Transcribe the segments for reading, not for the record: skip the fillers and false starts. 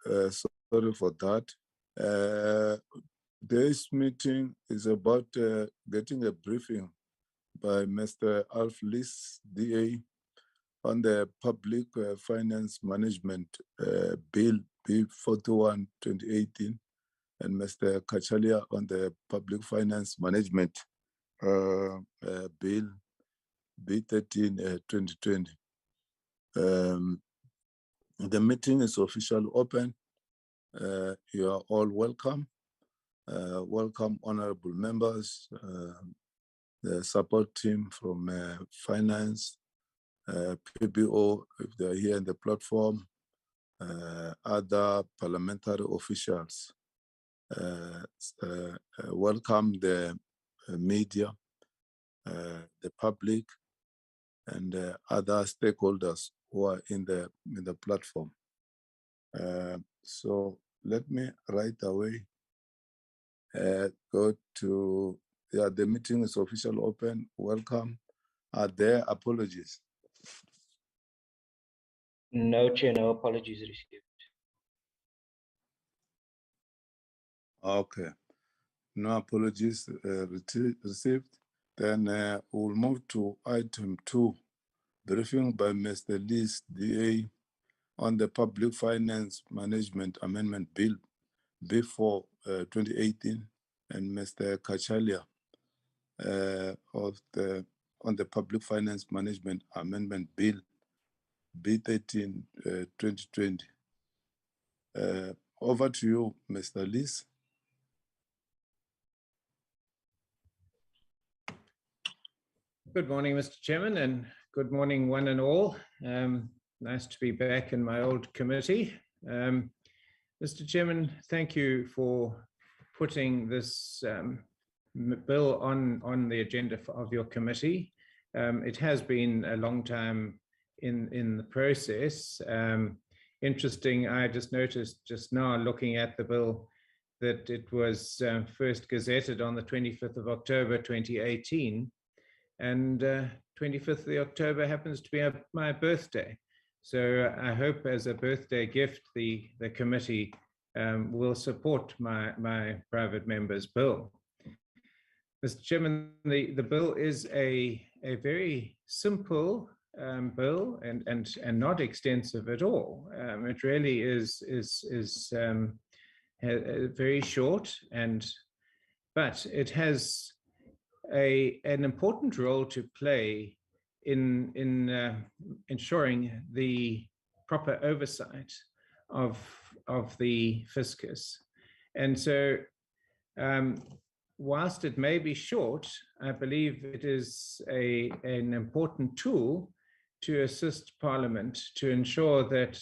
Sorry for that. This meeting is about getting a briefing by Mr. Alf Lis, DA, on the Public Finance Management Bill B41 2018, and Mr. Cachalia on the Public Finance Management Bill B13 2020. The meeting is officially open. You are all welcome. Welcome, honorable members, the support team from finance, PBO, if they're here in the platform, other parliamentary officials. Welcome the media, the public, and other stakeholders who are in the platform. So let me right away go to, the meeting is officially open. Welcome. Are there apologies? No, Chair, no apologies received. Okay. No apologies received. Then we'll move to item 2, briefing by Mr. Lis, DA, on the Public Finance Management Amendment Bill B4 2018, and Mr. Cachalia on the Public Finance Management Amendment Bill B13 2020. Over to you, Mr. Lis. Good morning, Mr. Chairman, and good morning, one and all. Nice to be back in my old committee. Mr. Chairman, thank you for putting this bill on the agenda of your committee. It has been a long time in the process. Interesting, I just noticed just now looking at the bill that it was first gazetted on the 25th of October 2018. And 25th of October happens to be my birthday. So I hope as a birthday gift, the committee will support my private member's bill. Mr. Chairman, the bill is a very simple bill and not extensive at all. It really is very short, but it has an important role to play in ensuring the proper oversight of the fiscus. And so whilst it may be short, I believe it is an important tool to assist Parliament to ensure that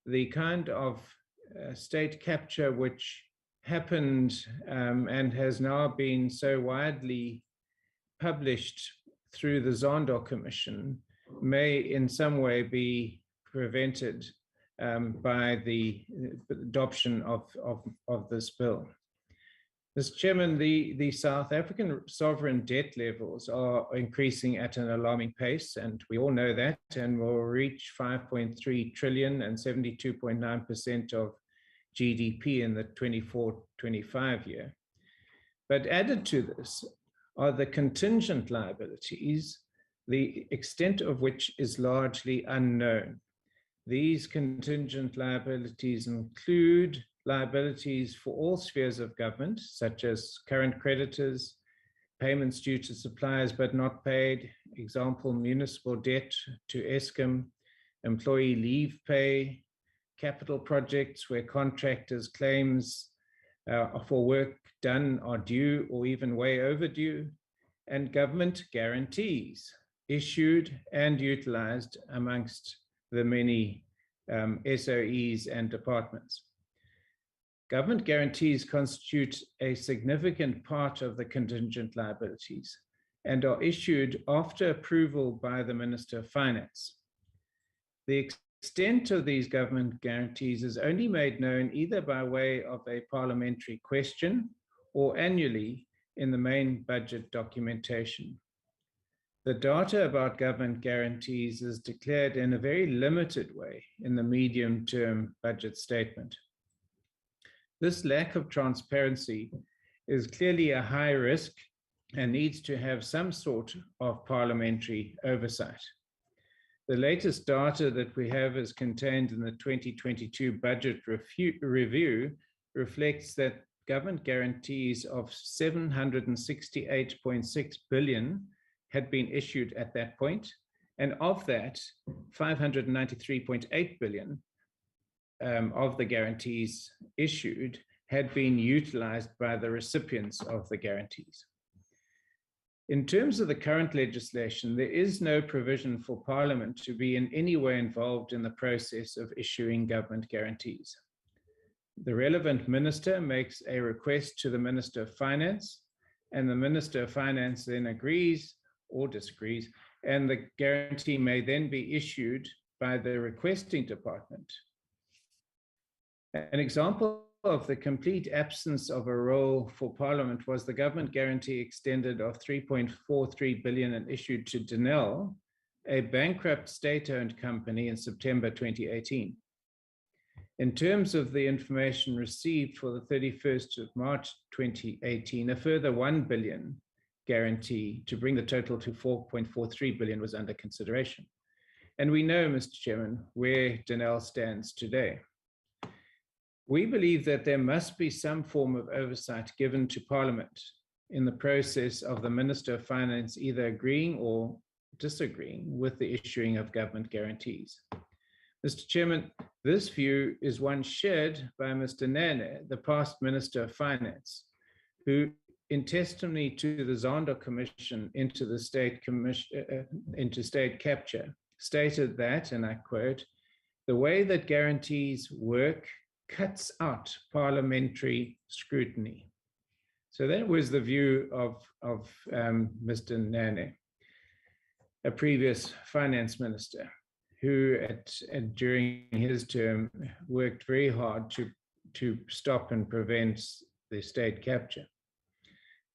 the kind of state capture which happened and has now been so widely published through the Zondo Commission may in some way be prevented by the adoption of this bill. Mr. Chairman, the South African sovereign debt levels are increasing at an alarming pace, and we all know that, and will reach 5.3 trillion and 72.9% of GDP in the 24-25 year. But added to this are the contingent liabilities, the extent of which is largely unknown. These contingent liabilities include liabilities for all spheres of government, such as current creditors, payments due to suppliers but not paid, example, municipal debt to Eskom, employee leave pay, capital projects where contractors' claims for work done are due or even way overdue, and government guarantees issued and utilized amongst the many SOEs and departments. Government guarantees constitute a significant part of the contingent liabilities and are issued after approval by the Minister of Finance. The extent of these government guarantees is only made known either by way of a parliamentary question or annually in the main budget documentation. The data about government guarantees is declared in a very limited way in the medium-term budget statement. This lack of transparency is clearly a high risk and needs to have some sort of parliamentary oversight. The latest data that we have is contained in the 2022 budget review reflects that government guarantees of 768.6 billion had been issued at that point, and of that, 593.8 billion of the guarantees issued had been utilized by the recipients of the guarantees. In terms of the current legislation, there is no provision for Parliament to be in any way involved in the process of issuing government guarantees. The relevant minister makes a request to the Minister of Finance, and the Minister of Finance then agrees or disagrees, and the guarantee may then be issued by the requesting department. An example of the complete absence of a role for Parliament was the government guarantee extended of 3.43 billion and issued to Denel, a bankrupt state-owned company, in September 2018. In terms of the information received for the 31st of March 2018, a further 1 billion guarantee to bring the total to 4.43 billion was under consideration. And we know, Mr. Chairman, where Denel stands today. We believe that there must be some form of oversight given to Parliament in the process of the Minister of Finance either agreeing or disagreeing with the issuing of government guarantees. Mr. Chairman, this view is one shared by Mr. Nene, the past Minister of Finance, who, in testimony to the Zondo Commission into state capture, stated that, and I quote, "The way that guarantees work cuts out parliamentary scrutiny." So that was the view of Mr. Nene, a previous finance minister, who during his term worked very hard to stop and prevent the state capture.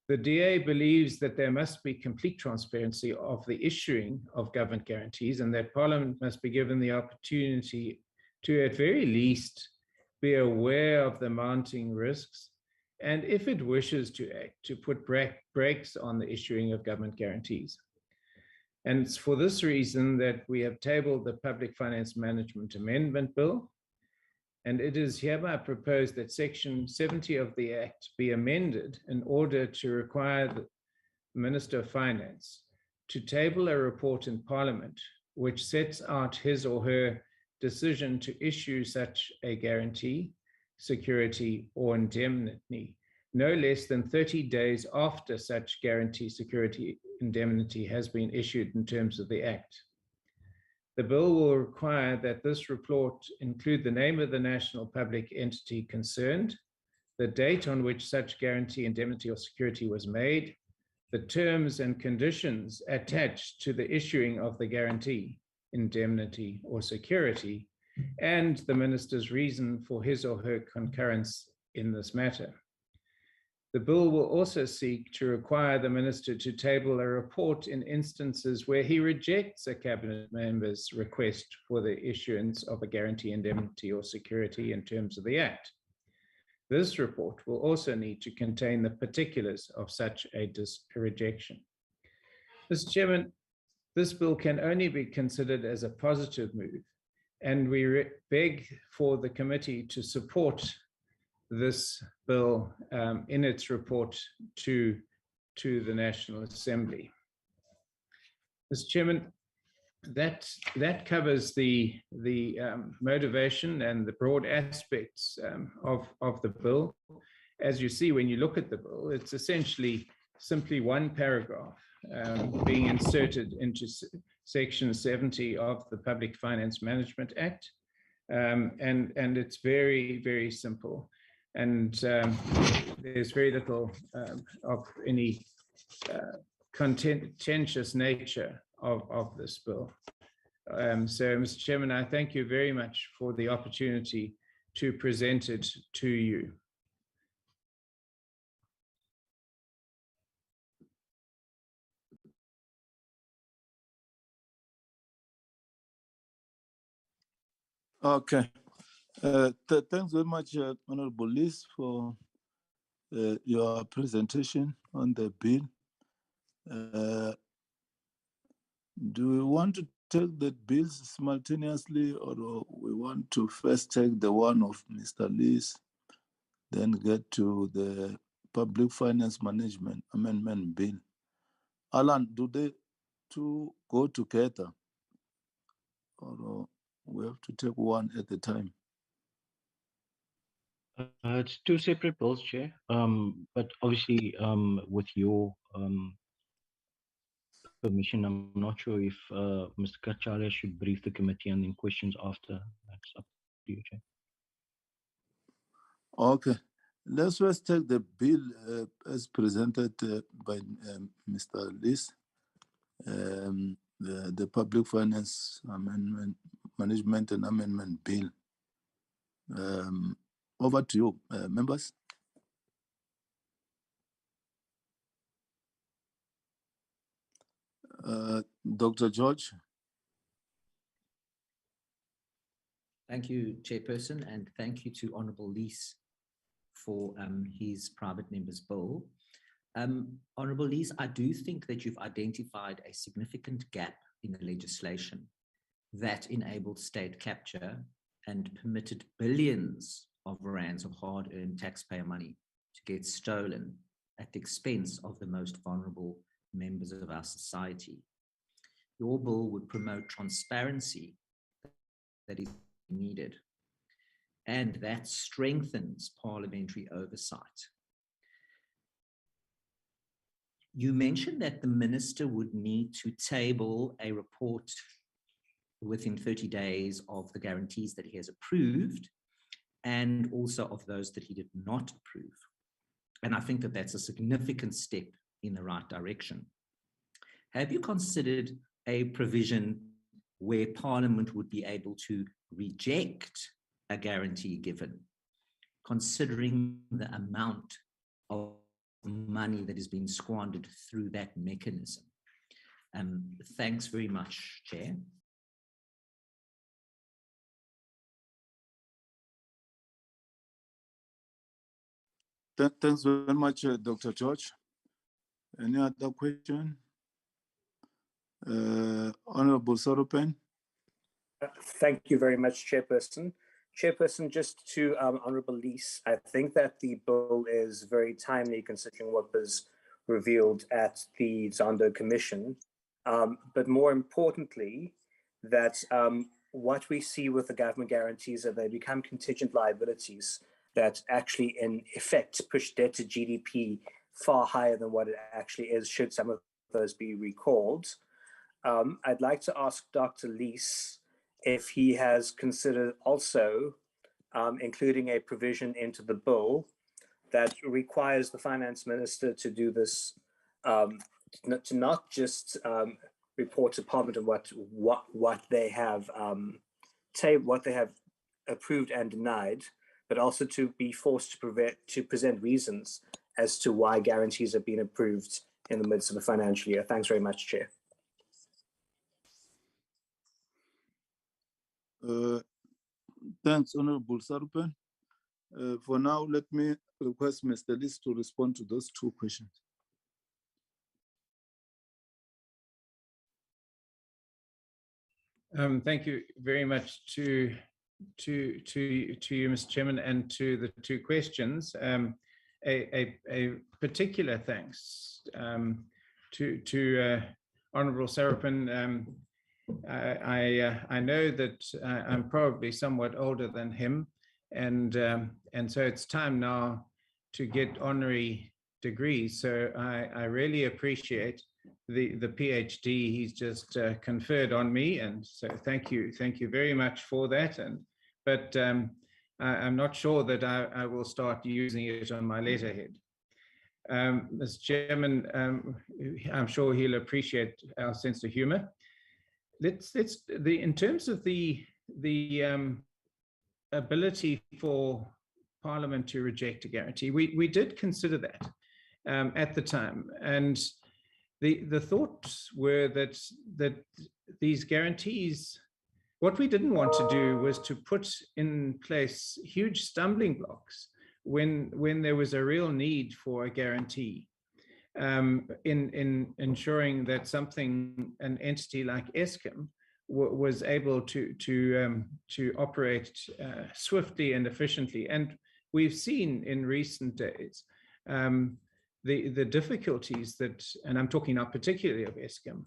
The DA believes that there must be complete transparency of the issuing of government guarantees, and that Parliament must be given the opportunity to, at very least, be aware of the mounting risks, and if it wishes to act, to put brakes on the issuing of government guarantees. And it's for this reason that we have tabled the Public Finance Management Amendment Bill, and it is hereby proposed that Section 70 of the Act be amended in order to require the Minister of Finance to table a report in Parliament which sets out his or her decision to issue such a guarantee, security, or indemnity no less than 30 days after such guarantee, security, indemnity has been issued in terms of the Act. The bill will require that this report include the name of the national public entity concerned, the date on which such guarantee, indemnity, or security was made, the terms and conditions attached to the issuing of the guarantee, indemnity, or security, and the minister's reason for his or her concurrence in this matter. The bill will also seek to require the minister to table a report in instances where he rejects a cabinet member's request for the issuance of a guarantee, indemnity, or security in terms of the Act. This report will also need to contain the particulars of such a rejection. Mr. Chairman, this bill can only be considered as a positive move, and we beg for the committee to support this bill in its report to the National Assembly. Mr. Chairman, that covers the motivation and the broad aspects of the bill. As you see, when you look at the bill, it's essentially simply one paragraph being inserted into Section 70 of the Public Finance Management Act. And it's very, very simple. And there's very little of any contentious nature of this bill. So, Mr. Chairman, I thank you very much for the opportunity to present it to you. Okay, Thanks very much, Honorable Liz, for your presentation on the bill. Do we want to take the bills simultaneously, or we want to first take the one of Mr. Liz, then get to the Public Finance Management Amendment Bill? Alan, do they two go together, or we have to take one at a time? It's two separate bills, Chair. But obviously, with your permission, I'm not sure if Mr. Cachalia should brief the committee and then questions after. That's up to you, Chair. Okay. Let's first take the bill as presented by Mr. Liz, the Public Finance Amendment Management and Amendment Bill. Over to you, members. Dr. George. Thank you, Chairperson, and thank you to Honourable Lees for his private member's bill. Honourable Lees, I do think that you've identified a significant gap in the legislation that enabled state capture and permitted billions of rands of hard-earned taxpayer money to get stolen at the expense of the most vulnerable members of our society. Your bill would promote transparency that is needed, and that strengthens parliamentary oversight. You mentioned that the minister would need to table a report within 30 days of the guarantees that he has approved and also of those that he did not approve. And I think that that's a significant step in the right direction. Have you considered a provision where Parliament would be able to reject a guarantee given, considering the amount of money that is being squandered through that mechanism? Thanks very much, Chair. Thanks very much, Dr. George. Any other question? Honorable Soropen. Thank you very much, Chairperson. Chairperson, just to Honourable Lees, I think that the bill is very timely considering what was revealed at the Zondo Commission. But more importantly, that what we see with the government guarantees are they become contingent liabilities that actually in effect push debt to GDP far higher than what it actually is, should some of those be recalled. I'd like to ask Dr. Lees if he has considered also including a provision into the bill that requires the finance minister to do this, to not just report to Parliament on what they have approved and denied, but also to be forced to present reasons as to why guarantees have been approved in the midst of the financial year. Thanks very much, Chair. Thanks, Honorable Sarupen. For now, let me request Mr. Liz to respond to those two questions. Thank you very much to you, Mr. Chairman, and to the two questions. A particular thanks to Honourable Sarapan. I know that I'm probably somewhat older than him, and so it's time now to get honorary degrees. So I really appreciate the PhD he's just conferred on me, and so thank you very much for that. But I'm not sure that I will start using it on my letterhead. Mr. Chairman, I'm sure he'll appreciate our sense of humor. In terms of the ability for Parliament to reject a guarantee, we did consider that at the time, and the thoughts were that these guarantees what we didn't want to do was to put in place huge stumbling blocks when there was a real need for a guarantee, in ensuring that an entity like Eskom was able to operate swiftly and efficiently. And we've seen in recent days the difficulties that, and I'm talking not particularly of Eskom,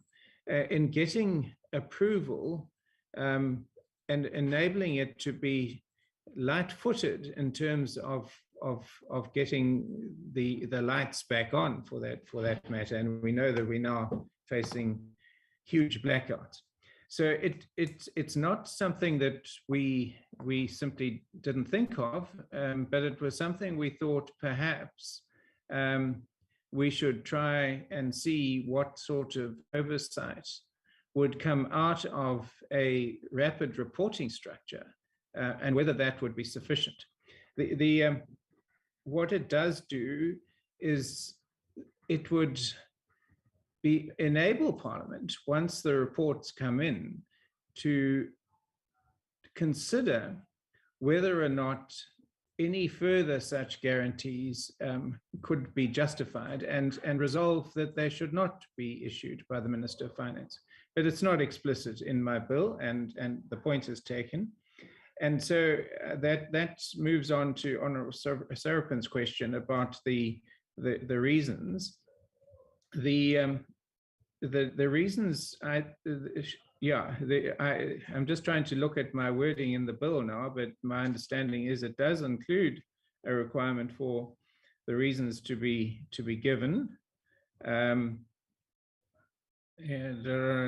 in getting approval and enabling it to be light-footed in terms of getting the lights back on for that matter. And we know that we're now facing huge blackouts. So it's not something that we simply didn't think of, but it was something we thought perhaps we should try and see what sort of oversight would come out of a rapid reporting structure, and whether that would be sufficient. What it does do is it would enable Parliament, once the reports come in, to consider whether or not any further such guarantees could be justified, and resolve that they should not be issued by the Minister of Finance. But it's not explicit in my bill, and the point is taken. And so that moves on to Honourable Sarapin's question about the reasons. The reasons, I'm just trying to look at my wording in the bill now, but my understanding is it does include a requirement for the reasons to be given. And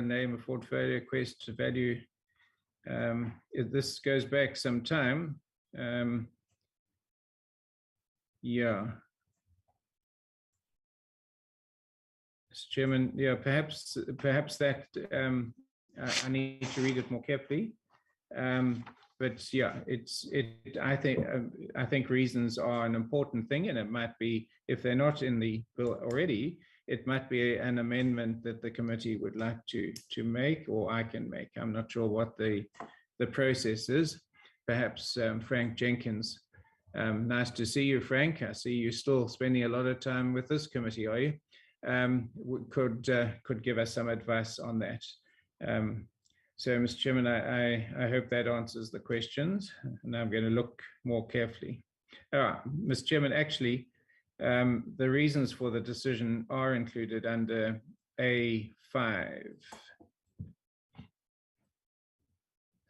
name of portfolio, quest value. This goes back some time. Mr. Chairman, perhaps that I need to read it more carefully. But I think reasons are an important thing, and it might be, if they're not in the bill already, it might be an amendment that the committee would like to make, or I can make. I'm not sure what the process is. Perhaps Frank Jenkins. Nice to see you, Frank. I see you're still spending a lot of time with this committee, are you? Could give us some advice on that. So, Mr. Chairman, I hope that answers the questions. And I'm going to look more carefully. Mr. Chairman, actually, the reasons for the decision are included under A5.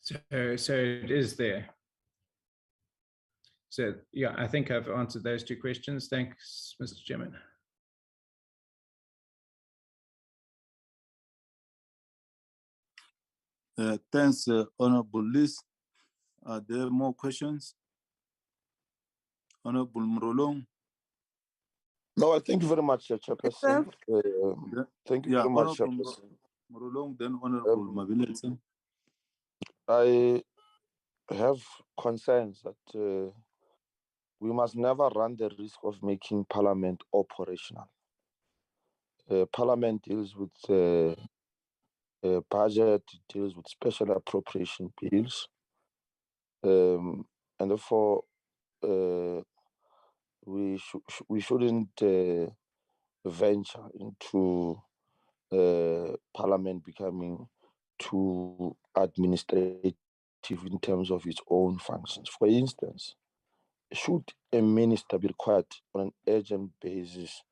So it is there. So, I think I've answered those two questions. Thanks, Mr. Chairman. Thanks, Honourable Liz. Are there more questions? Honourable Mrolong. No, thank you very much, Chairperson. Thank you very much, Honourable Chairperson. Mrolong, then Honourable Mabiletse. I have concerns that we must never run the risk of making Parliament operational. Parliament deals with budget, deals with special appropriation bills, and therefore we shouldn't venture into Parliament becoming too administrative in terms of its own functions. For instance, should a minister be required on an urgent basis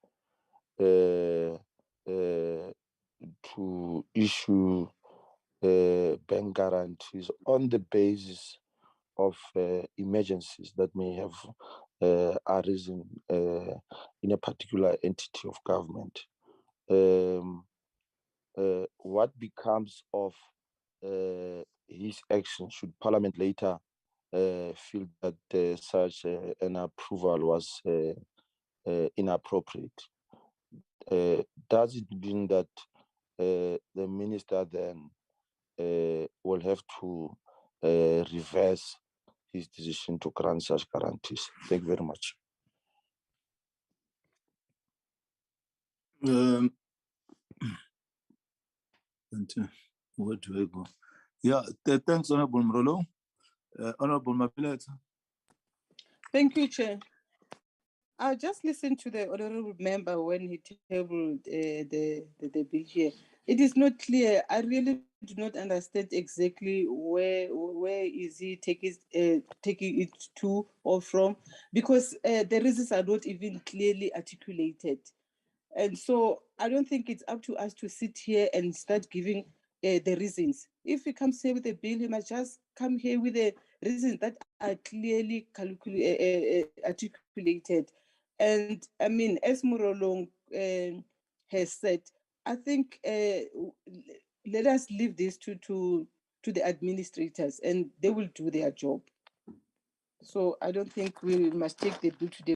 to issue bank guarantees on the basis of emergencies that may have arisen in a particular entity of government? What becomes of his action should Parliament later feel that such an approval was inappropriate? Does it mean that the minister then will have to reverse his decision to grant such guarantees? Thank you very much. Where do I go? Yeah, thanks, Honorable Mrolo. Honorable Mapilet. Thank you, Chair. I just listened to the honorable member when he tabled the bill here. It is not clear. I really do not understand exactly where is he taking it to or from, because the reasons are not even clearly articulated. And so I don't think it's up to us to sit here and start giving the reasons. If he comes here with a bill, he must just come here with the reasons that are clearly articulated. And I mean, as Murolong has said, I think let us leave this to the administrators, and they will do their job. So I don't think we must take the bill today.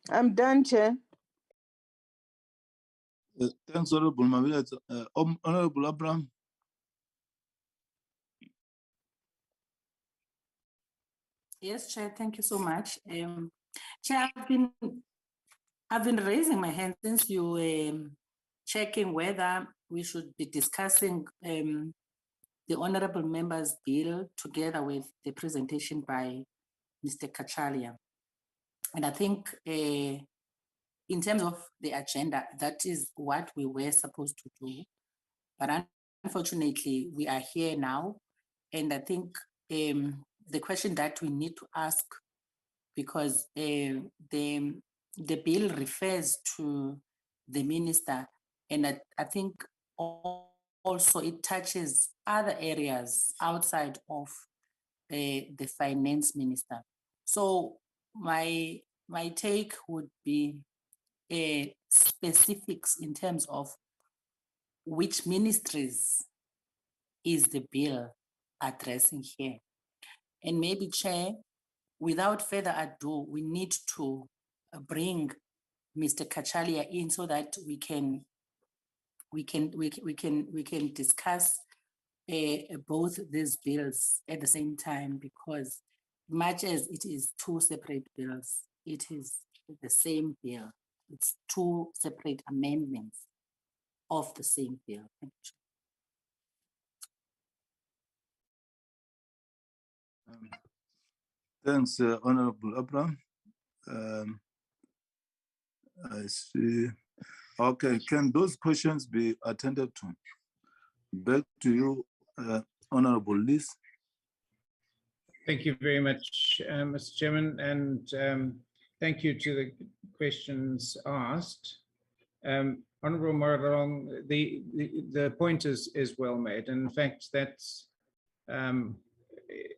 I'm done, Chair. Thanks, Honorable Mapilet. Honorable Abraham. Yes, Chair, thank you so much. Chair, I've been raising my hand since you were checking whether we should be discussing the honorable member's bill together with the presentation by Mr. Cachalia. And I think in terms of the agenda, that is what we were supposed to do. But unfortunately, we are here now. And I think the question that we need to ask, because the bill refers to the minister, and I think also it touches other areas outside of the finance minister. So my take would be specifics in terms of which ministries is the bill addressing here. And maybe, Chair, without further ado, we need to bring Mr. Cachalia in so that we can discuss both these bills at the same time, because much as it is two separate bills, it is the same bill. It's two separate amendments of the same bill. Thank you. Thanks, Honorable Abraham. I see. Okay, can those questions be attended to? Back to you, Honorable Liz. Thank you very much, Mr. Chairman, and thank you to the questions asked. Honorable Maralong, the point is well made. And in fact, that's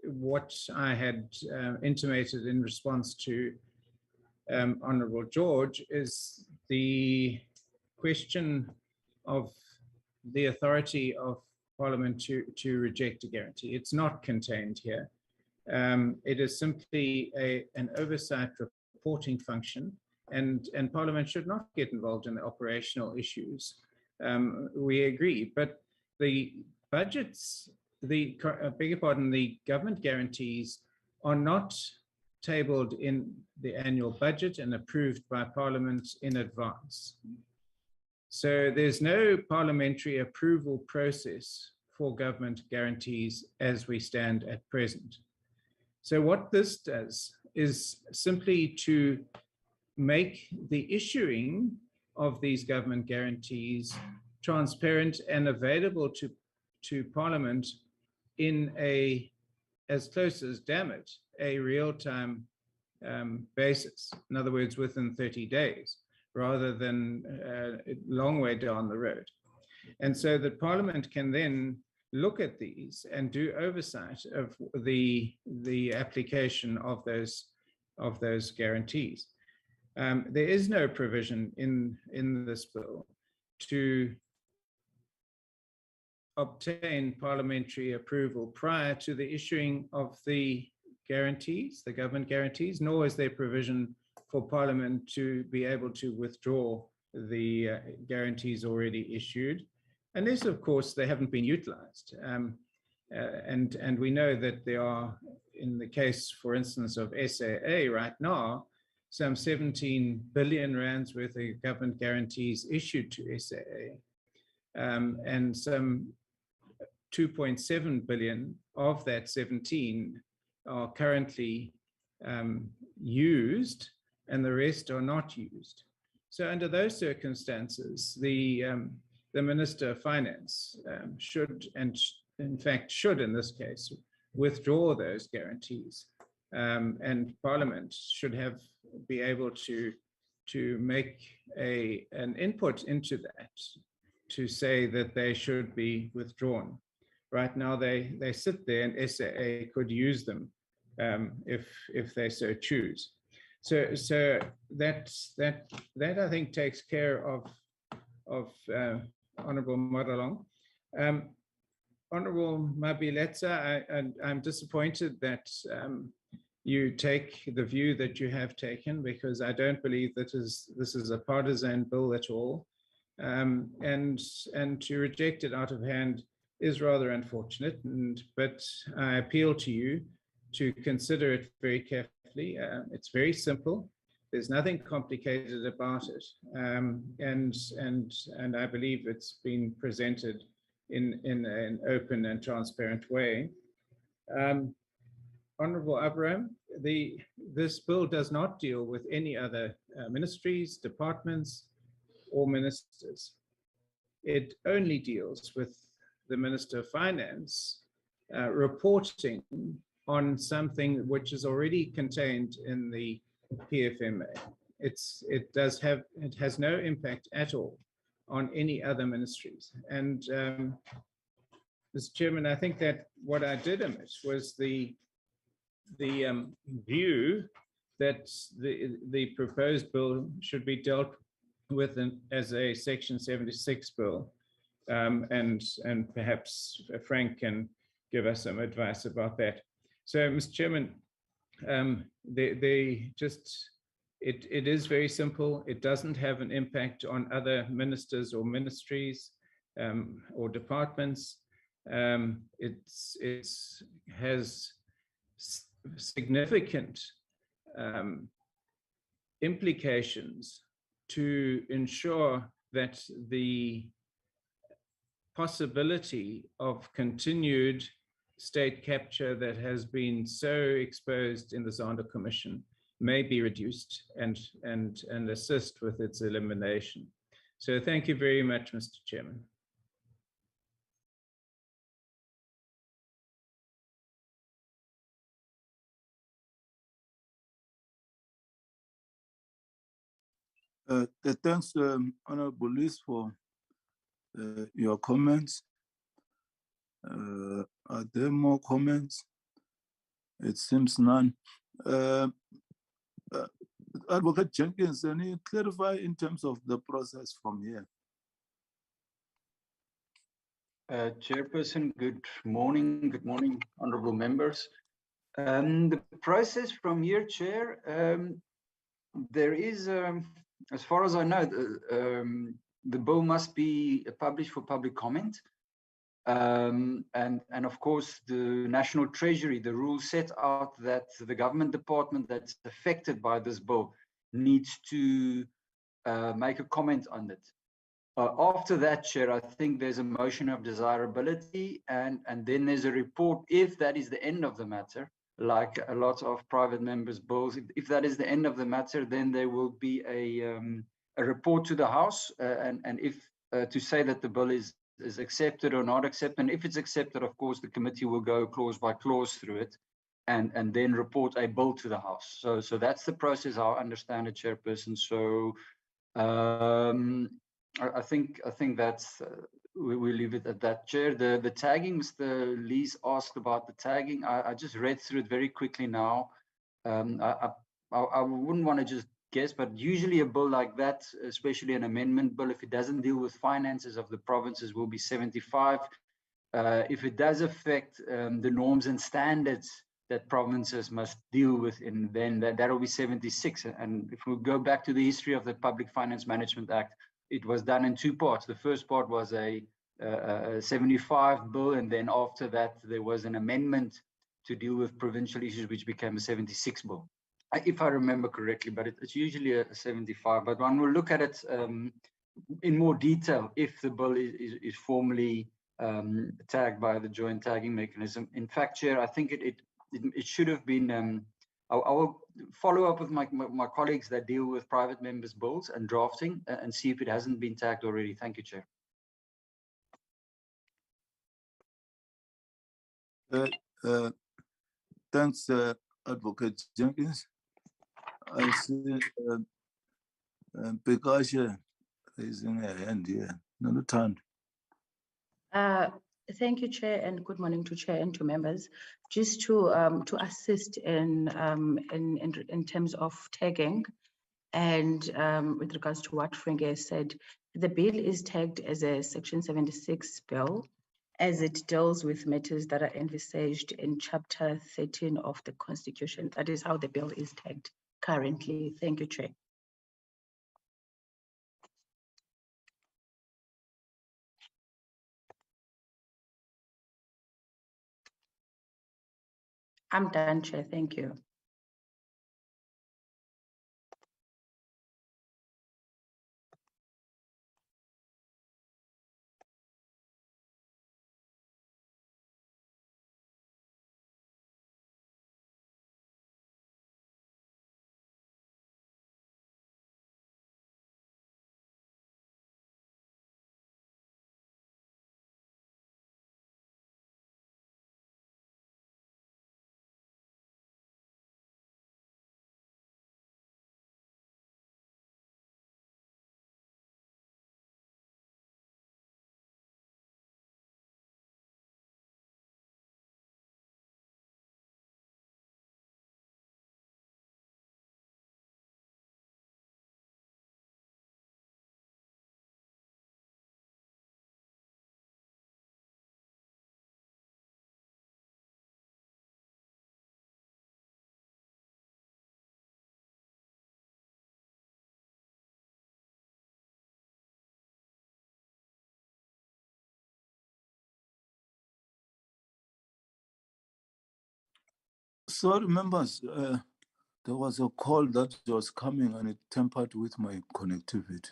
what I had intimated in response to Honorable George, is the question of the authority of Parliament to reject a guarantee. It's not contained here. It is simply an oversight reporting function, and Parliament should not get involved in the operational issues. We agree, but the budgets, beg your pardon, the government guarantees are not tabled in the annual budget and approved by Parliament in advance. So there's no parliamentary approval process for government guarantees as we stand at present. So what this does is simply to make the issuing of these government guarantees transparent and available to Parliament in as close as, damn it, a real-time basis. In other words, within 30 days, rather than a long way down the road. And so that Parliament can then look at these and do oversight of the application of those guarantees. There is no provision in this bill to obtain parliamentary approval prior to the issuing of the guarantees, the government guarantees, nor is there provision for Parliament to be able to withdraw the guarantees already issued, unless, of course, they haven't been utilized. And we know that there are, in the case, for instance, of SAA right now, some 17 billion rands worth of government guarantees issued to SAA, and some 2.7 billion of that 17 are currently used, and the rest are not used. So under those circumstances, the Minister of Finance should, and in fact should in this case, withdraw those guarantees. And Parliament should be able to make an input into that, to say that they should be withdrawn. Right now, they sit there, and SAA could use them if they so choose. So that I think takes care of Honourable Maralong. Honourable Mabiletsa, I'm disappointed that you take the view that you have taken, because I don't believe that this is a partisan bill at all. And to reject it out of hand is rather unfortunate, but I appeal to you to consider it very carefully. It's very simple. There's nothing complicated about it. And I believe it's been presented in an open and transparent way. Honourable Abraham, this bill does not deal with any other ministries, departments, or ministers. It only deals with the Minister of Finance reporting on something which is already contained in the PFMA. It has no impact at all on any other ministries. And Mr. Chairman, I think that what I did omit was the view that the proposed bill should be dealt with as a Section 76 bill. And perhaps Frank can give us some advice about that. So, Mr. Chairman, it is very simple. It doesn't have an impact on other ministers or ministries or departments. It has significant implications to ensure that the possibility of continued state capture that has been so exposed in the Zander Commission may be reduced and assist with its elimination. So thank you very much, Mr. Chairman. Thanks, Honourable Liz, for your comments. Are there more comments? It seems none. Advocate Jenkins, can you clarify in terms of the process from here? Chairperson, good morning. Good morning, honourable members. The process from here, Chair, there is, as far as I know, the bill must be published for public comment. And of course, the National Treasury, the rules set out that the government department that's affected by this bill needs to make a comment on it. After that, Chair, I think there's a motion of desirability, and then there's a report. If that is the end of the matter, like a lot of private members' bills, if that is the end of the matter, then there will be a report to the House, and if to say that the bill is accepted or not accepted. And if it's accepted, of course, the committee will go clause by clause through it, and then report a bill to the House. So that's the process, I understand it, Chairperson. So I think that's we leave it at that, Chair. The tagging, Mr. Lees asked about the tagging. I just read through it very quickly now. I wouldn't want to just guess, but usually a bill like that, especially an amendment bill, if it doesn't deal with finances of the provinces, will be 75. If it does affect the norms and standards that provinces must deal with, and then that will be 76. And if we go back to the history of the Public Finance Management Act, it was done in two parts. The first part was a 75 bill, and then after that there was an amendment to deal with provincial issues, which became a 76 bill, if I remember correctly, but it's usually a 75. But one will look at it in more detail if the bill is formally tagged by the joint tagging mechanism. In fact, Chair, I think it should have been, I will follow up with my colleagues that deal with private members' bills and drafting and see if it hasn't been tagged already. Thank you, Chair. Thanks, Advocate Jenkins. I see Cachalia raising a hand here. Another time. Thank you, Chair, and good morning to Chair and to members. Just to assist in terms of tagging, and with regards to what Frank said, the bill is tagged as a Section 76 bill, as it deals with matters that are envisaged in Chapter 13 of the Constitution. That is how the bill is tagged currently. Thank you, Chair. I'm done, Chair. Thank you. Sorry, members, there was a call that was coming and it tampered with my connectivity.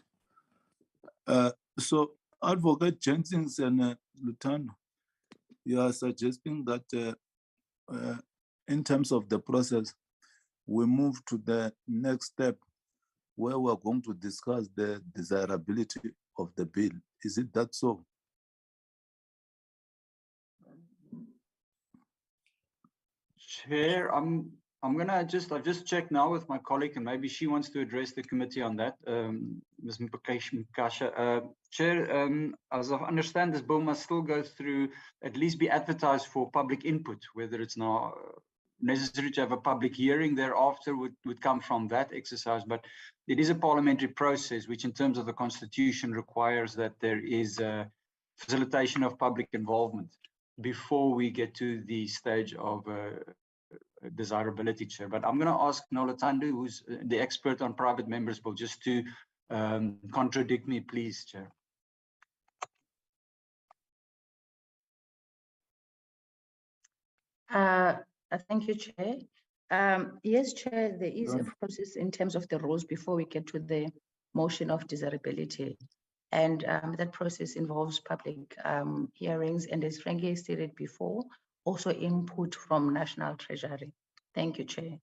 So, Advocate Jenkins and Lutano, you are suggesting that in terms of the process, we move to the next step where we're going to discuss the desirability of the bill. Is it that so? Chair, I've just checked now with my colleague, and maybe she wants to address the committee on that. Ms. Mkasha. Chair, as I understand, this bill must still go through, at least be advertised for public input. Whether it's now necessary to have a public hearing thereafter would come from that exercise, but it is a parliamentary process, which in terms of the Constitution requires that there is a facilitation of public involvement before we get to the stage of desirability, Chair. But I'm going to ask Nola Tandu, who's the expert on private members' bill, just to contradict me, please, Chair. Thank you, Chair. Yes, Chair, there is a process in terms of the rules before we get to the motion of desirability. And that process involves public hearings, and as Frankie stated before, also input from National Treasury. Thank you, Chair.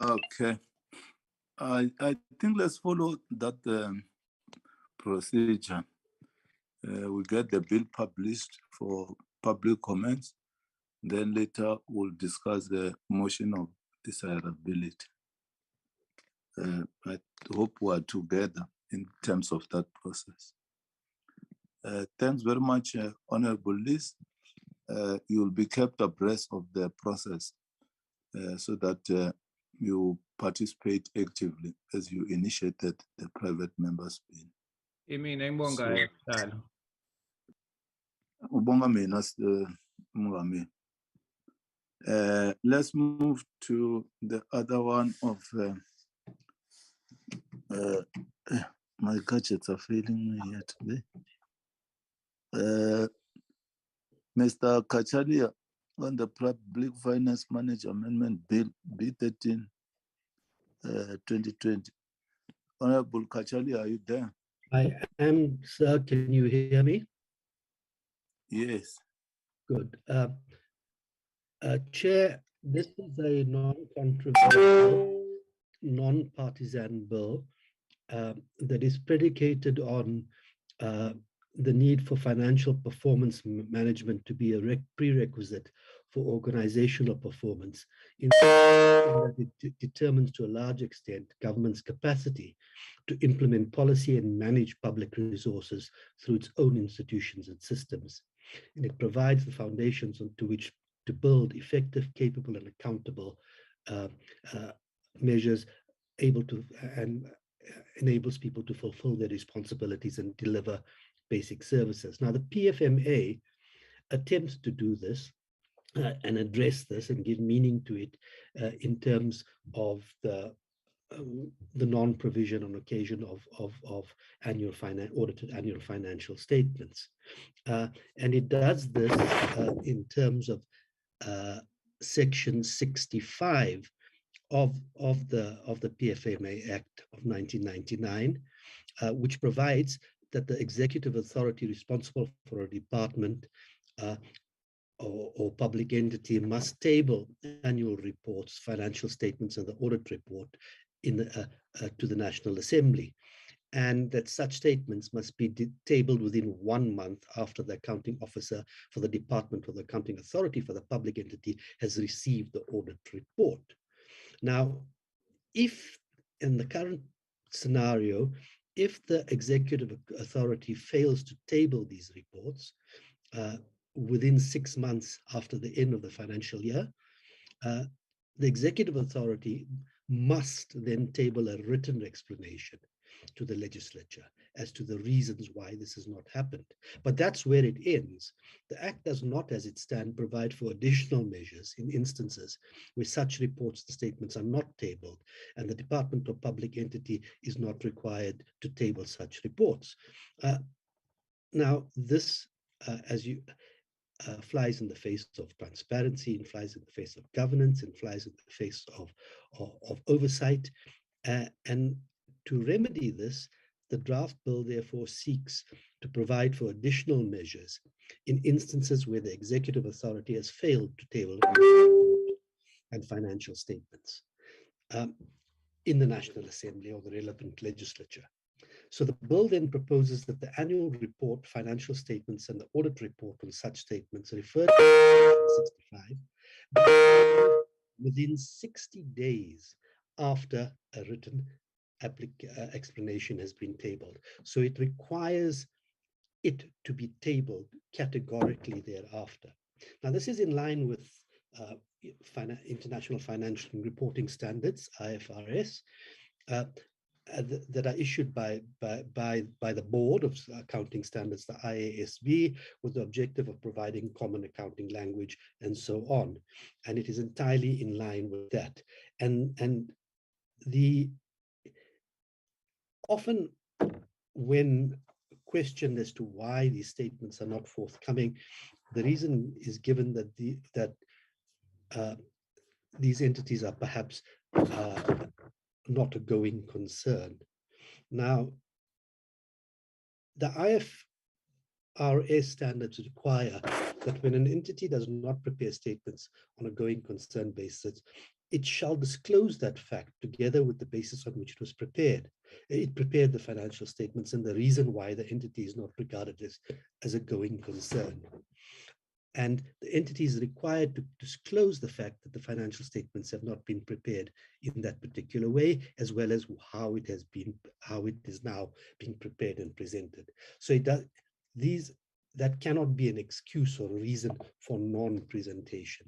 Okay. I think let's follow that procedure. We get the bill published for public comments. Then later we'll discuss the motion of desirability. I hope we are together in terms of that process. Thanks very much, Honorable Liz. You will be kept abreast of the process so that you participate actively as you initiated the private members' bill. You mean Ubonga mina, Mongameli. Let's move to the other one of my gadgets are failing me here today. Mr. Cachalia, on the Public Finance Manager Amendment Bill B13 2020. Honorable Cachalia, are you there? I am, sir. Can you hear me? Yes. Good. Chair, this is a non-controversial, non-partisan bill that is predicated on the need for financial performance management to be a prerequisite for organizational performance, in that it determines to a large extent government's capacity to implement policy and manage public resources through its own institutions and systems. And it provides the foundations onto which to build effective, capable, and accountable measures able to and enables people to fulfill their responsibilities and deliver basic services. Now, the PFMA attempts to do this and address this and give meaning to it in terms of the non-provision on occasion of audited annual financial statements. And it does this in terms of Section 65 of the PFMA Act of 1999, which provides that the executive authority responsible for a department or public entity must table annual reports, financial statements, and the audit report to the National Assembly, and that such statements must be tabled within 1 month after the accounting officer for the department or the accounting authority for the public entity has received the audit report. Now, if in the current scenario, if the executive authority fails to table these reports within 6 months after the end of the financial year, the executive authority must then table a written explanation to the legislature as to the reasons why this has not happened. But that's where it ends. The Act does not, as it stands, provide for additional measures in instances where such reports and statements are not tabled, and the department or public entity is not required to table such reports. Now, this, flies in the face of transparency, and flies in the face of governance, and flies in the face of oversight. And to remedy this, the draft bill therefore seeks to provide for additional measures in instances where the executive authority has failed to table and financial statements in the National Assembly or the relevant legislature. So the bill then proposes that the annual report, financial statements, and the audit report on such statements referred to 65 within 60 days after a written explanation has been tabled. So it requires it to be tabled categorically thereafter. Now, this is in line with International Financial Reporting Standards, IFRS, that are issued by the Board of Accounting Standards, the IASB, with the objective of providing common accounting language and so on. And it is entirely in line with that. And the often when questioned as to why these statements are not forthcoming, the reason is given that these entities are perhaps not a going concern. Now, the IFRS standards require that when an entity does not prepare statements on a going concern basis, it shall disclose that fact together with the basis on which it was prepared. It prepared the financial statements and the reason why the entity is not regarded as a going concern. And the entity is required to disclose the fact that the financial statements have not been prepared in that particular way, as well as how it is now being prepared and presented. So that cannot be an excuse or a reason for non-presentation.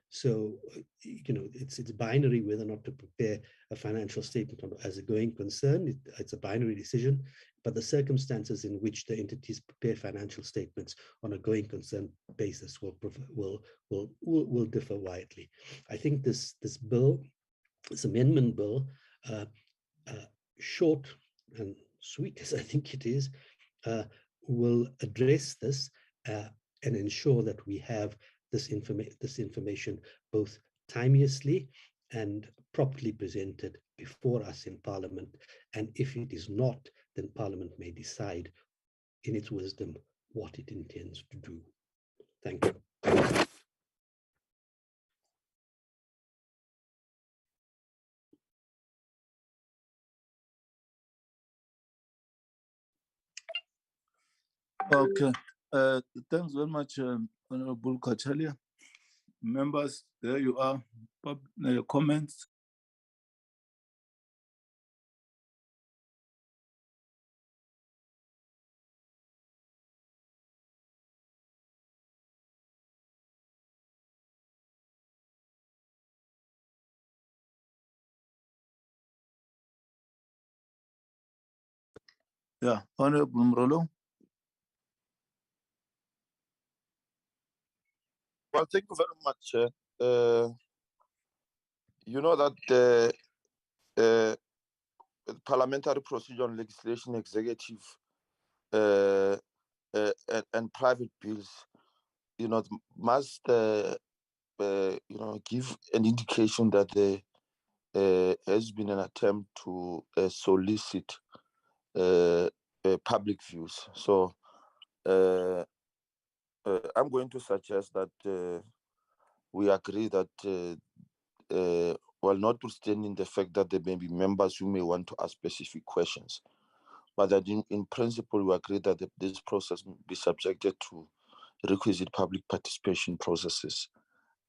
So, it's binary whether or not to prepare a financial statement as a going concern. It's a binary decision. but the circumstances in which the entities prepare financial statements on a going concern basis will differ widely. I think this bill, this amendment bill, short and sweet as I think it is, will address this and ensure that we have this information both timeously and properly presented before us in Parliament. And if it is not, then Parliament may decide in its wisdom what it intends to do. Thank you. Okay. Thanks very much, Honorable Cachalia. Members, there you are. Your comments. Yeah, Honorable Mrolo. Well, thank you very much. You know that parliamentary procedure on legislation, executive and private bills, you know, must you know, give an indication that there has been an attempt to solicit public views. So I'm going to suggest that we agree that well, notwithstanding the fact that there may be members who may want to ask specific questions, but that in principle we agree that this process will be subjected to requisite public participation processes.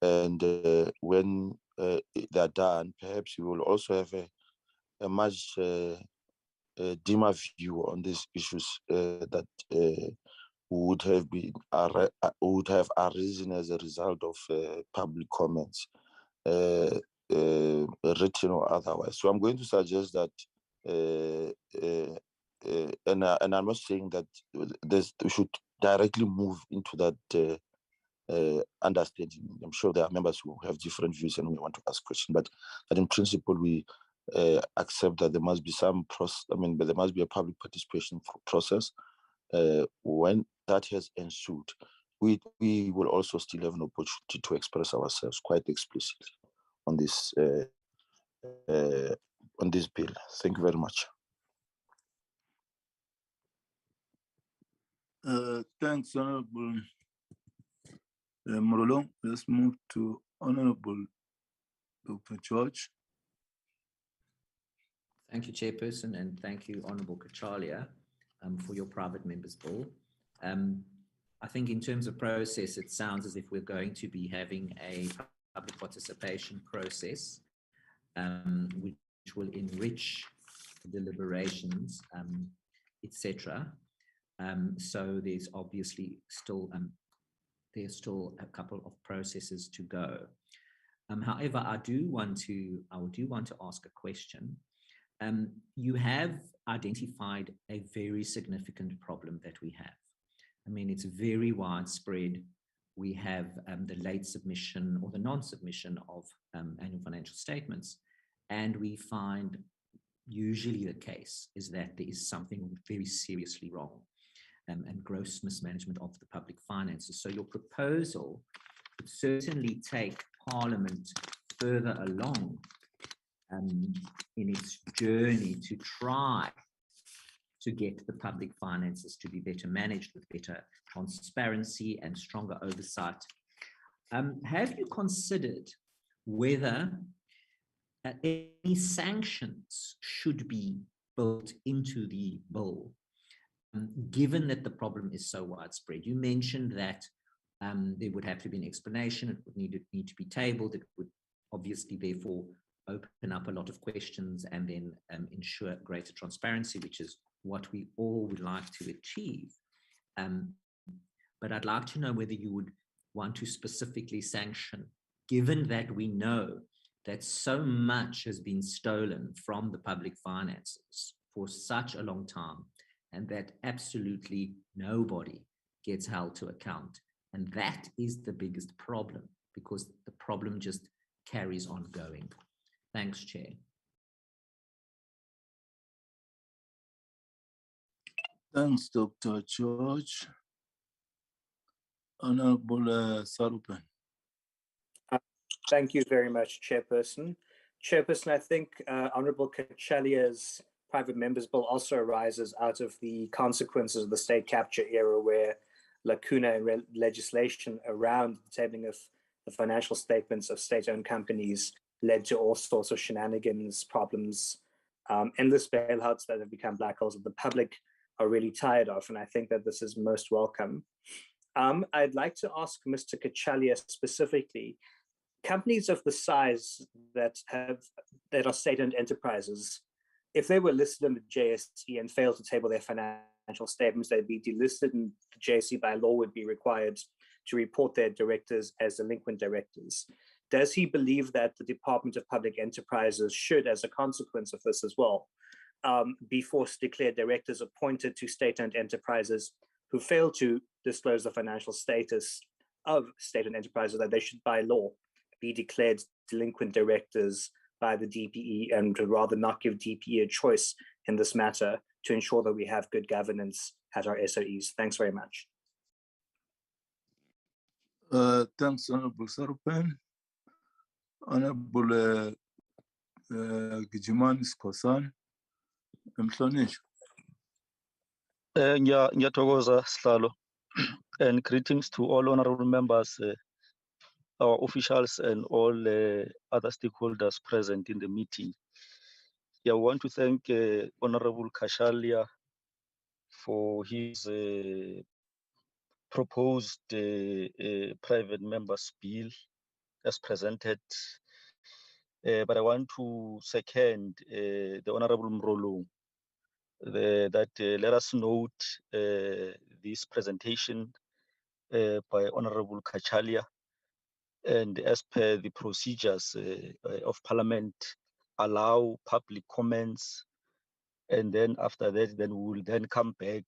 And when they're done, perhaps we will also have a much dimmer view on these issues that would have arisen as a result of public comments, written or otherwise. So I'm going to suggest that, and I'm not saying that we should directly move into that understanding. I'm sure there are members who have different views and we want to ask questions, but in principle we accept that there must be some process. I mean, but there must be a public participation process. When that has ensued, we will also still have an opportunity to express ourselves quite explicitly on this bill. Thank you very much. Thanks, Honorable Mrolo. Let's move to Honorable Dr. George. Thank you, Chairperson, and thank you, Honorable Cachalia, for your private members bill. I think in terms of process, it sounds as if we're going to be having a public participation process, which will enrich deliberations, etc. So there's obviously still a couple of processes to go. However, I do want to ask a question. You have identified a very significant problem that we have. I mean, it's very widespread. We have the late submission or the non-submission of annual financial statements. And we find usually the case is that there is something very seriously wrong and gross mismanagement of the public finances. So your proposal would certainly take Parliament further along in its journey to try to get the public finances to be better managed with better transparency and stronger oversight. Have you considered whether any sanctions should be built into the bill, given that the problem is so widespread? You mentioned that there would have to be an explanation, it would need to be tabled, it would obviously therefore open up a lot of questions and then ensure greater transparency, which is what we all would like to achieve. But I'd like to know whether you would want to specifically sanction, given that we know that so much has been stolen from the public finances for such a long time, and that absolutely nobody gets held to account. And that is the biggest problem, because the problem just carries on going. Thanks, Chair. Thanks, Dr. George. Honorable Sarupen. Thank you very much, Chairperson. Chairperson, I think Honorable Cachalia's private members bill also arises out of the consequences of the state capture era, where lacuna in legislation around the tabling of the financial statements of state-owned companies led to all sorts of shenanigans, problems, endless bailouts that have become black holes that the public are really tired of. And I think that this is most welcome. I'd like to ask Mr. Cachalia specifically, companies of the size that are state-owned enterprises, if they were listed in the JSE and failed to table their financial statements, they'd be delisted, and the JSE by law would be required to report their directors as delinquent directors. Does he believe that the Department of Public Enterprises should, as a consequence of this as well, be forced to declare directors appointed to state-owned enterprises who fail to disclose the financial status of state-owned enterprises, that they should by law be declared delinquent directors by the DPE, and to rather not give DPE a choice in this matter to ensure that we have good governance at our SOEs? Thanks very much. Thanks, Honorable Sarupen. Honorable Gijiman Skosan. Mhlonishwa. Ngiyathokoza Sihlalo, and greetings to all honorable members, our officials, and all other stakeholders present in the meeting. I want to thank Honorable Cachalia for his proposed private members bill as presented. But I want to second the Honorable Mrolo that let us note this presentation by Honorable Cachalia, and as per the procedures of Parliament, allow public comments, and then after that, then we will then come back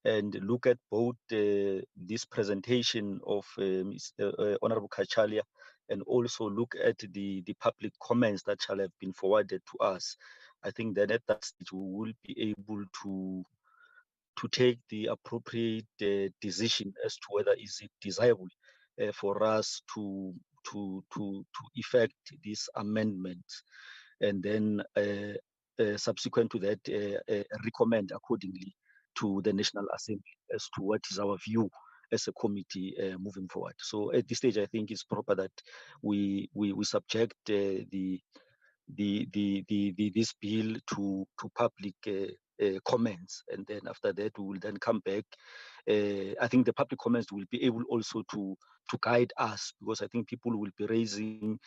and look at both this presentation of Honorable Cachalia, and also look at the public comments that shall have been forwarded to us. I think that at that stage we will be able to take the appropriate decision as to whether is it desirable for us to effect this amendment, and then subsequent to that recommend accordingly to the National Assembly as to what is our view as a committee moving forward. So at this stage, I think it's proper that we subject this bill to public comments, and then after that we will then come back. I think the public comments will be able also to guide us, because I think people will be raising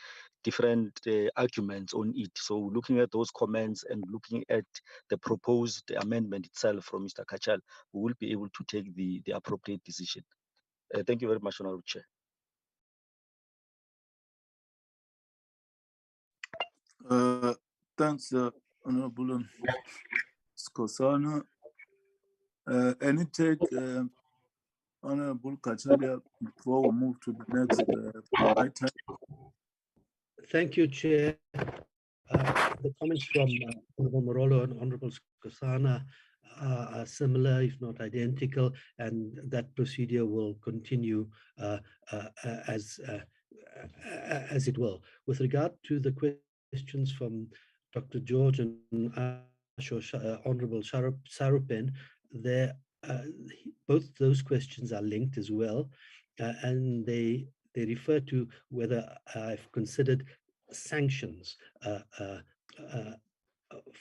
different arguments on it. So looking at those comments and looking at the proposed amendment itself from Mr. Cachalia, we will be able to take the appropriate decision. Thank you very much, Honorable Chair. Thanks, Honorable Skosana. Any take, Honorable Cachalia, before we move to the next item? Thank you, Chair. The comments from Honorable Morolo and Honorable Skosana are similar, if not identical, and that procedure will continue as it will. With regard to the questions from Dr. George and Honorable Sarupen, both those questions are linked as well, and they refer to whether I've considered sanctions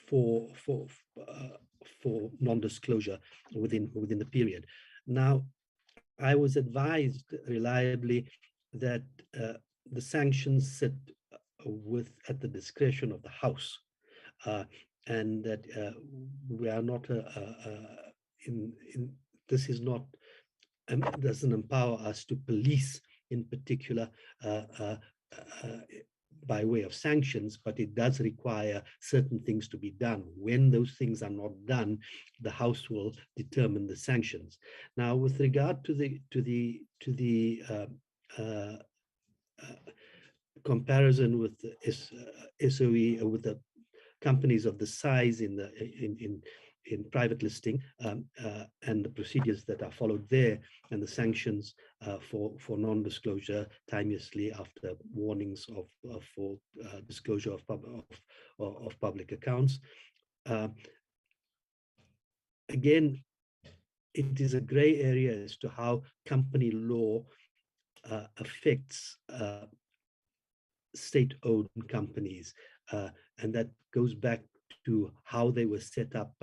for non-disclosure within the period. Now, I was advised reliably that the sanctions sit at the discretion of the House, and that we are not this is not doesn't empower us to police in particular by way of sanctions, but it does require certain things to be done. When those things are not done, the House will determine the sanctions. Now, with regard to the comparison with the SOE, with the companies of the size in private listing, and the procedures that are followed there, and the sanctions for non-disclosure timeously after warnings for disclosure of public accounts. Again, it is a gray area as to how company law affects state-owned companies, and that goes back to how they were set up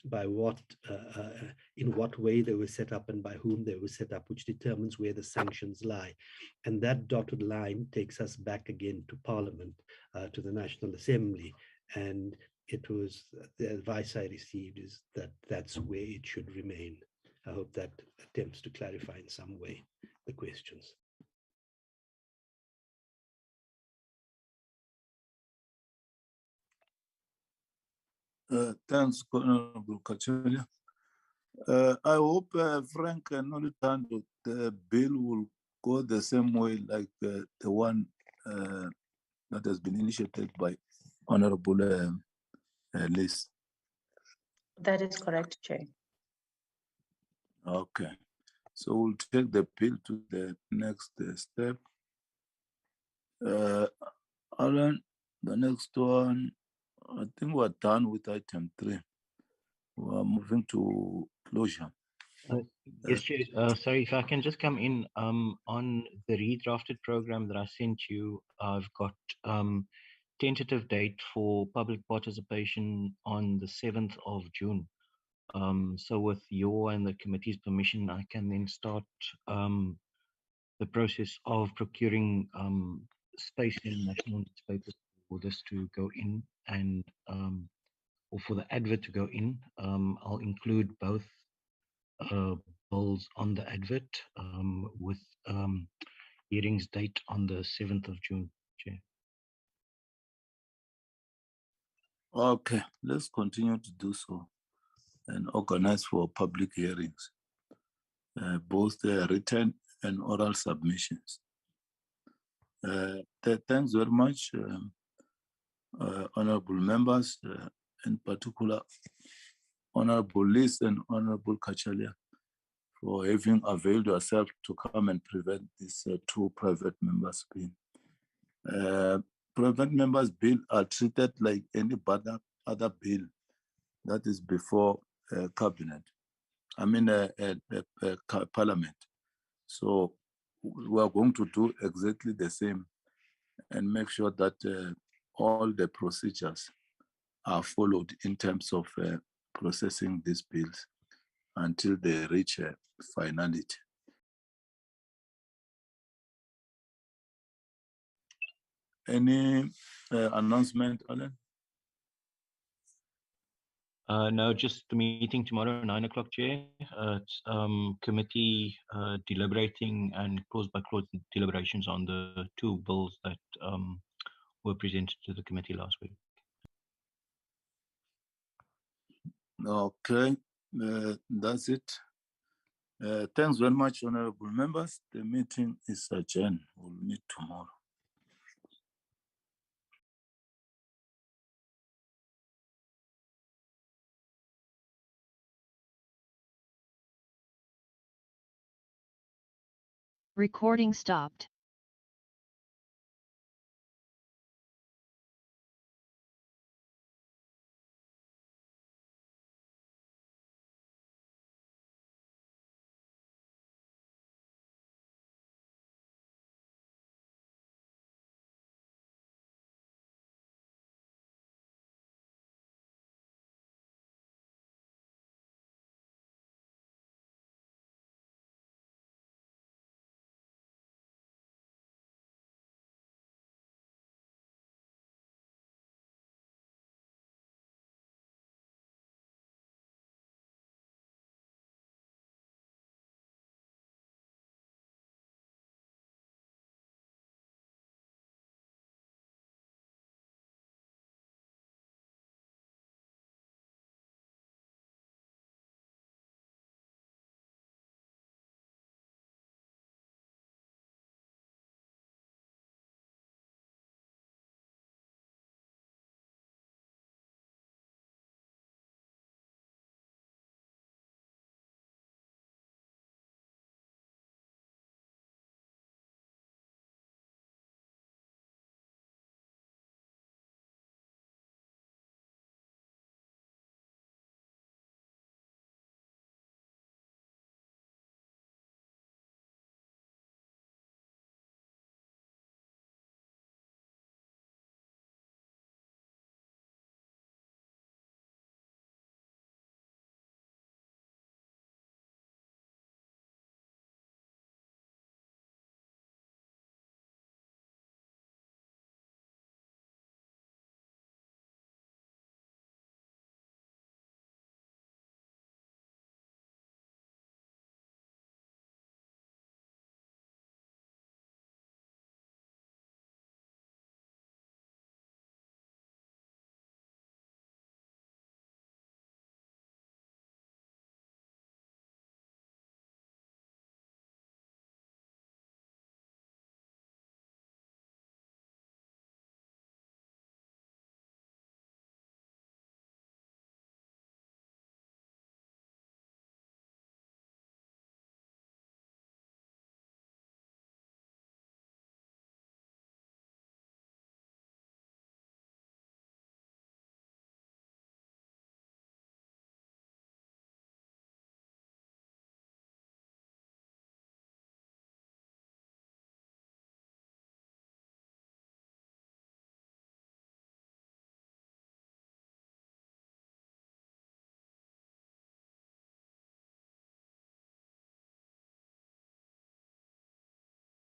by what, in what way they were set up and by whom they were set up, which determines where the sanctions lie. And that dotted line takes us back again to Parliament, to the National Assembly. And it was the advice I received is that that's where it should remain. I hope that attempts to clarify in some way the questions. Thanks, Honorable Cachalia. I hope Frank and Nolitando, the bill will go the same way like the one that has been initiated by Honorable Liz. That is correct, Chair. Okay, so we'll take the bill to the next step. Alan, the next one, I think we're done with item 3. We're moving to closure. Yes, Chair. Sorry, if I can just come in on the redrafted program that I sent you. I've got tentative date for public participation on the 7th of June. So with your and the committee's permission, I can then start the process of procuring space in national newspapers for this to go in, and or for the advert to go in. I'll include both bills on the advert with hearings date on the 7th of June, Chair. Okay, let's continue to do so and organize for public hearings, both the written and oral submissions. Thanks very much, honorable members, in particular, Honorable Liz and Honorable Cachalia, for having availed yourself to come and prevent these 2 private members' bill. Private members' bill are treated like any other bill that is before cabinet. I mean, parliament. So we are going to do exactly the same and make sure that all the procedures are followed in terms of processing these bills until they reach finality. Any announcement, Alan? No, just the meeting tomorrow at 9 o'clock, Chair. It's committee deliberating and clause by clause deliberations on the 2 bills that were presented to the committee last week. Okay, that's it. Thanks very much, honorable members. The meeting is adjourned. We'll meet tomorrow. Recording stopped.